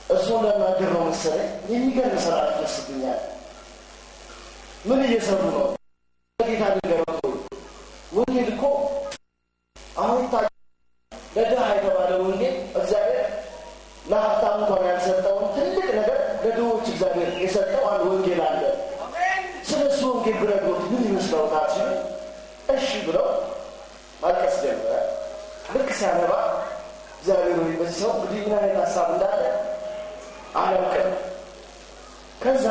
እሱን ለማገረው መሰለኝ የሚገርም ስራ ተመስግኛል ምን እየሰሩ ነው ጌታ ነገረው ወንጌል እኮ አሁን ለድሃ የተባለ ወንጌል እግዚአብሔር ለሀብታም እንኳን ያልሰጠውን ትልቅ ነገር ለድሆች እግዚአብሔር የሰጠው አንድ ወንጌል አለ ስለሱ ወንጌል ብረዶት ምን ይመስላችኋል ሲሉ እሺ ብለው ማልቀስ ጀመረ ልክ ሲያነባ እግዚአብሔር ሆይ በዚህ ሰው እንግዲህ ምን አይነት ሀሳብ እንዳለ አላውቅም ከዛ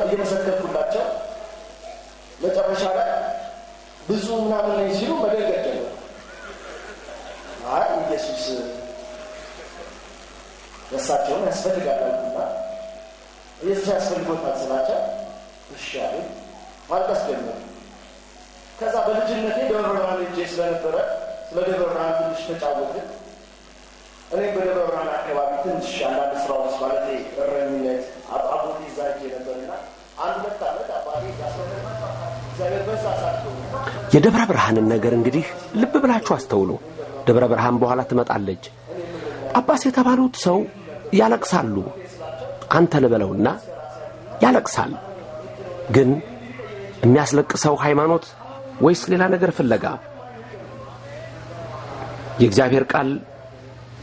እየመሰከርኩላቸው መጨረሻ ላይ ብዙ ምናምን ላይ ሲሉ መደንገጥ ጀመሩ አይ ኢየሱስ ለሳቸውን ያስፈልጋልና ኢየሱስ ያስፈልጎታል ስላቸው እሺ አሉ ማልቀስ ጀመሩ ከዛ በልጅነቴ ደብረ ብርሃን ሄጄ ስለነበረ ስለ ደብረ ብርሃን ትንሽ ተጫወትን እኔ በደብረ ብርሃን አካባቢ ትንሽ አንዳንድ ስራዎች ማለት እረኝነት አባቴ ዛጄ ነበርና አንድ ዓመት አባቴ እግዚአብሔር በሳሳቸው የደብረ ብርሃንን ነገር እንግዲህ ልብ ብላችሁ አስተውሉ ደብረ ብርሃን በኋላ ትመጣለች ጳጳስ የተባሉት ሰው ያለቅሳሉ አንተ ልበለውና ያለቅሳል ግን የሚያስለቅሰው ሃይማኖት ወይስ ሌላ ነገር ፍለጋ የእግዚአብሔር ቃል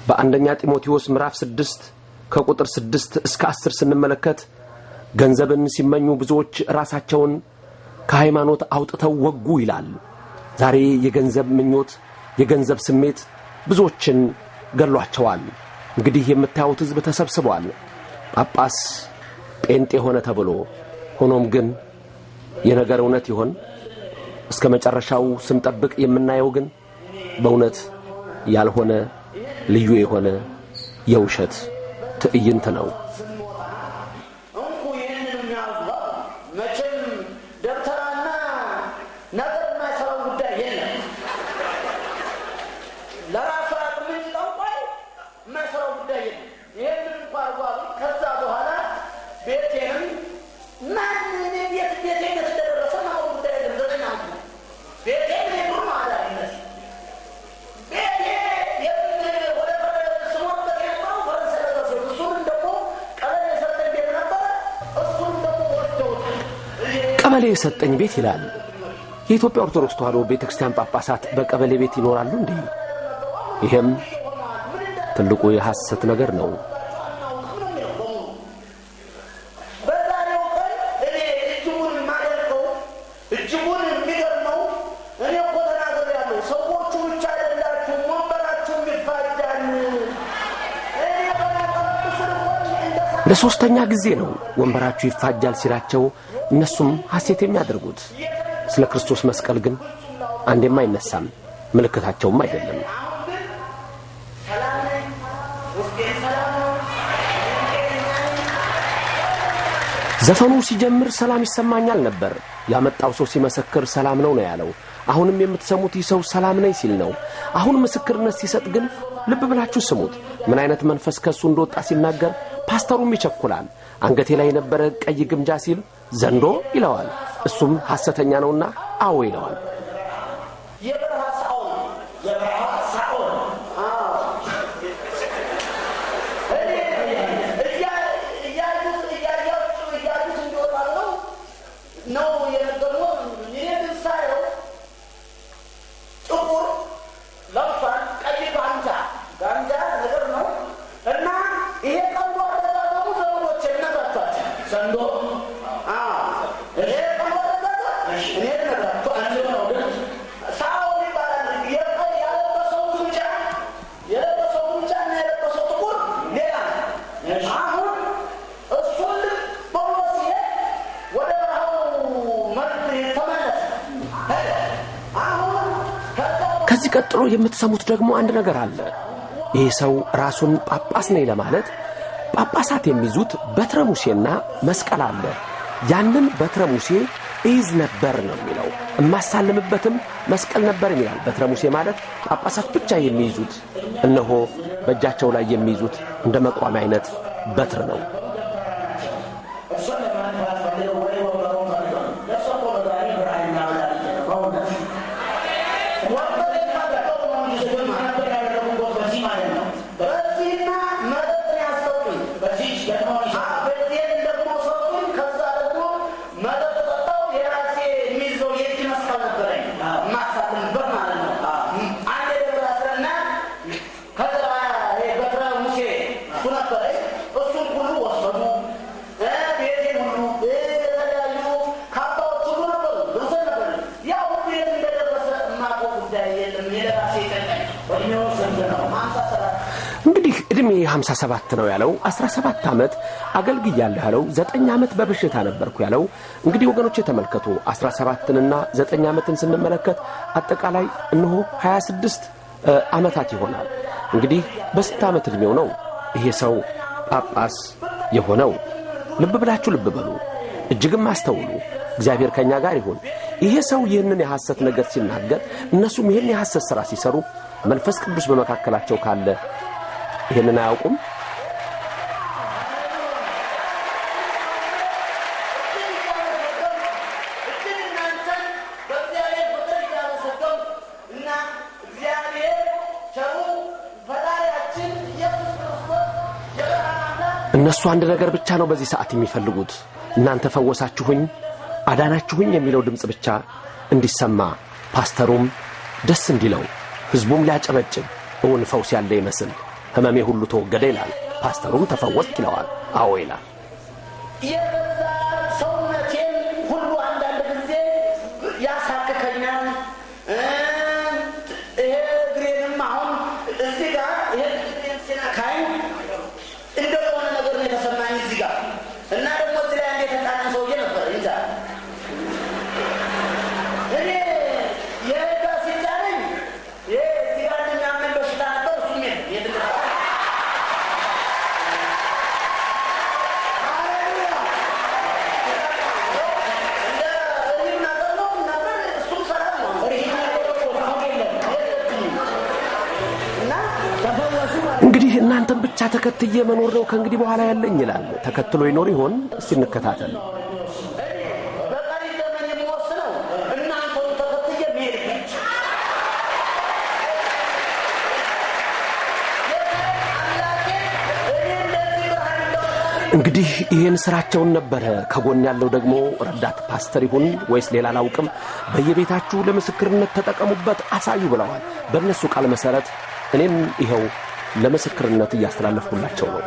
በአንደኛ ጢሞቴዎስ ምዕራፍ 6 ከቁጥር 6 እስከ 10 ስንመለከት ገንዘብን ሲመኙ ብዙዎች ራሳቸውን ከሃይማኖት አውጥተው ወጉ ይላል ዛሬ የገንዘብ ምኞት የገንዘብ ስሜት ብዙዎችን ገሏቸዋል እንግዲህ የምታዩት ህዝብ ተሰብስቧል ጳጳስ ጴንጤ ሆነ ተብሎ ሆኖም ግን የነገር እውነት ይሆን እስከ መጨረሻው ስንጠብቅ የምናየው ግን በእውነት ያልሆነ ልዩ የሆነ የውሸት ትዕይንት ነው ቀበሌ የሰጠኝ ቤት ይላል የኢትዮጵያ ኦርቶዶክስ ተዋሕዶ ቤተክርስቲያን ጳጳሳት በቀበሌ ቤት ይኖራሉ እንዴ ይሄም ትልቁ የሐሰት ነገር ነው ለሶስተኛ ጊዜ ነው ወንበራችሁ ይፋጃል ሲላቸው እነሱም ሐሴት የሚያደርጉት ስለ ክርስቶስ መስቀል ግን አንዴም አይነሳም ምልክታቸውም አይደለም ዘፈኑ ሲጀምር ሰላም ይሰማኛል ነበር ያመጣው ሰው ሲመሰክር ሰላም ነው ያለው አሁንም የምትሰሙት ይሰው ሰላም ነኝ ሲል ነው አሁን ምስክርነት ሲሰጥ ግን ልብ ብላችሁ ስሙት ምን አይነት መንፈስ ከሱ እንደወጣ ሲናገር ፓስተሩም ይቸኩላል አንገቴ ላይ የነበረ ቀይ ግምጃ ሲል ዘንዶ ይለዋል እሱም ሐሰተኛ ነውና አዎ ይለዋል ከዚህ ቀጥሎ የምትሰሙት ደግሞ አንድ ነገር አለ ይህ ሰው ራሱን ጳጳስ ነኝ ለማለት ጳጳሳት የሚይዙት በትረ ሙሴና መስቀል አለ ያንን በትረ ሙሴ ይዝ ነበር ነው የሚለው ማሳለምበትም መስቀል ነበር ይላል በትረ ሙሴ ማለት ጳጳሳት ብቻ የሚይዙት እነሆ በእጃቸው ላይ የሚይዙት እንደ መቋሚያ አይነት በትር ነው በዚህ እንግዲህ እድሜ 57 ነው ያለው 17 ዓመት አገልግያለሁ ያለው 9 ዓመት በበሽታ ነበርኩ ያለው እንግዲህ ወገኖቼ ተመልከቱ 17ንና 9 ዓመትን ስንመለከት አጠቃላይ እነሆ 26 ዓመታት ይሆናል። እንግዲህ በስንት ዓመት እድሜው ነው ይሄ ሰው ጳጳስ የሆነው? ልብ ብላችሁ ልብ በሉ፣ እጅግም አስተውሉ። እግዚአብሔር ከኛ ጋር ይሁን። ይሄ ሰው ይህንን የሐሰት ነገር ሲናገር እነሱም ይህን የሐሰት ሥራ ሲሰሩ መንፈስ ቅዱስ በመካከላቸው ካለ ይሄንን አያውቁም? እነሱ አንድ ነገር ብቻ ነው በዚህ ሰዓት የሚፈልጉት። እናንተ ፈወሳችሁኝ፣ አዳናችሁኝ የሚለው ድምጽ ብቻ እንዲሰማ፣ ፓስተሩም ደስ እንዲለው፣ ህዝቡም ሊያጨበጭብ እውን ፈውስ ያለ ይመስል ህመሜ ሁሉ ተወገደ ይላል። ፓስተሩም ተፈወስክ ይለዋል። አዎ ይላል። ሰውነቴን ሁሉ አንዳንድ ጊዜ ያሳክከኛል። እግሬንም አሁን እዚህ ጋር እግሬን ሲነካኝ እንደሆነ ነገር ነው የተሰማኝ እዚህ ጋር እና ደግሞ እዚህ ላይ አንድ የተጣነ ሰውዬ ነበር እንጃ እኔ የጋ ሲጫነኝ እዚህ ጋር የሚያምን በሽታ ነበር። እሱ የትልቃ እንግዲህ እናንተም ብቻ ተከትዬ መኖር ነው ከእንግዲህ በኋላ ያለኝ ይላል። ተከትሎ ይኖር ይሆን? እስቲ እንከታተል። በቀሪ ዘመን የሚወስነው እናንተን ተከትዬ መሄድ ብቻ። እንግዲህ ይሄን ስራቸውን ነበረ። ከጎን ያለው ደግሞ ረዳት ፓስተር ይሁን ወይስ ሌላ አላውቅም። በየቤታችሁ ለምስክርነት ተጠቀሙበት፣ አሳዩ ብለዋል። በእነሱ ቃል መሰረት እኔም ይሄው ለምስክርነት እያስተላለፍኩላቸው ነው።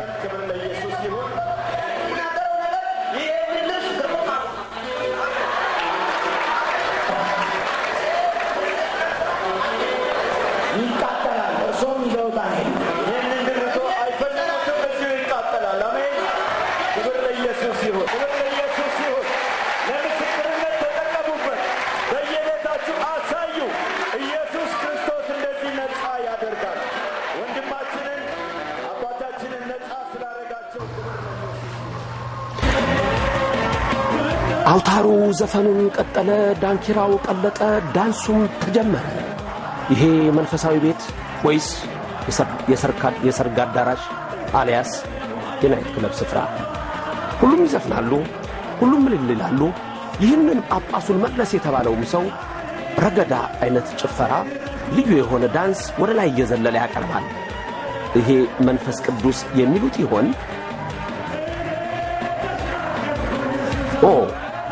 አውታሩ ዘፈኑን ቀጠለ፣ ዳንኪራው ቀለጠ፣ ዳንሱም ተጀመረ። ይሄ መንፈሳዊ ቤት ወይስ የሰርግ አዳራሽ አሊያስ የናይት ክለብ ስፍራ? ሁሉም ይዘፍናሉ፣ ሁሉም እልል ይላሉ። ይህንን ጳጳሱን መለስ የተባለውም ሰው ረገዳ አይነት ጭፈራ፣ ልዩ የሆነ ዳንስ ወደ ላይ እየዘለለ ያቀርባል። ይሄ መንፈስ ቅዱስ የሚሉት ይሆን?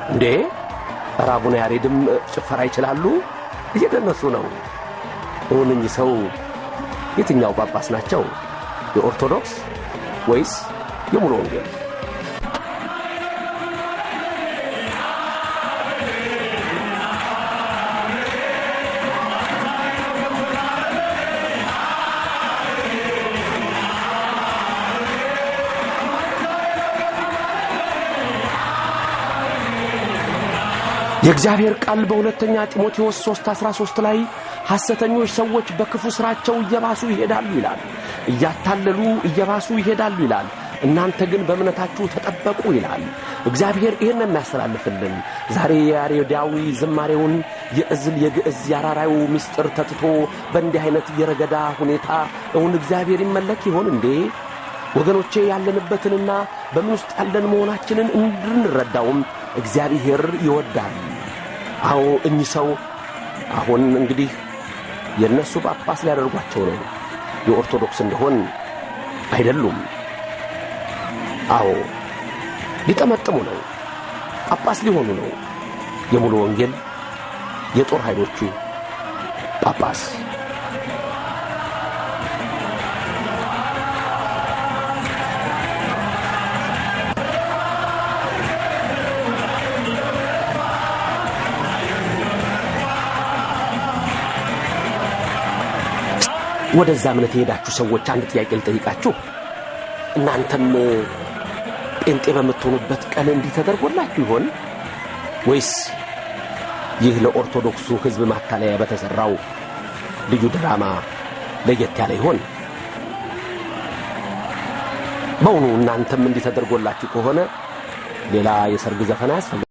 እንዴ ራቡና ያሬድም ጭፈራ ይችላሉ? እየደነሱ ነው። እውነኝ ሰው የትኛው ጳጳስ ናቸው? የኦርቶዶክስ ወይስ የሙሉ ወንጌል? የእግዚአብሔር ቃል በሁለተኛ ጢሞቴዎስ 3:13 ላይ ሐሰተኞች ሰዎች በክፉ ሥራቸው እየባሱ ይሄዳሉ ይላል። እያታለሉ እየባሱ ይሄዳሉ ይላል። እናንተ ግን በእምነታችሁ ተጠበቁ ይላል። እግዚአብሔር ይህንን ያስተላልፍልን። ዛሬ የያሬዳዊ ዝማሬውን የእዝል የግዕዝ ያራራዩ ምስጢር ተትቶ በእንዲህ አይነት የረገዳ ሁኔታ እውን እግዚአብሔር ይመለክ ይሆን እንዴ? ወገኖቼ ያለንበትንና በምን ውስጥ ያለን መሆናችንን እንድንረዳውም እግዚአብሔር ይወዳል። አዎ እኚህ ሰው አሁን እንግዲህ የነሱ ጳጳስ ሊያደርጓቸው ነው። የኦርቶዶክስ እንደሆን አይደሉም። አዎ ሊጠመጥሙ ነው። ጳጳስ ሊሆኑ ነው። የሙሉ ወንጌል የጦር ኃይሎቹ ጳጳስ። ወደዛ እምነት የሄዳችሁ ሰዎች አንድ ጥያቄ ልጠይቃችሁ። እናንተም ጴንጤ በምትሆኑበት ቀን እንዲህ ተደርጎላችሁ ይሆን ወይስ ይህ ለኦርቶዶክሱ ሕዝብ ማታለያ በተሰራው ልዩ ድራማ ለየት ያለ ይሆን? በእውኑ እናንተም እንዲህ ተደርጎላችሁ ከሆነ ሌላ የሰርግ ዘፈን አያስፈልግም።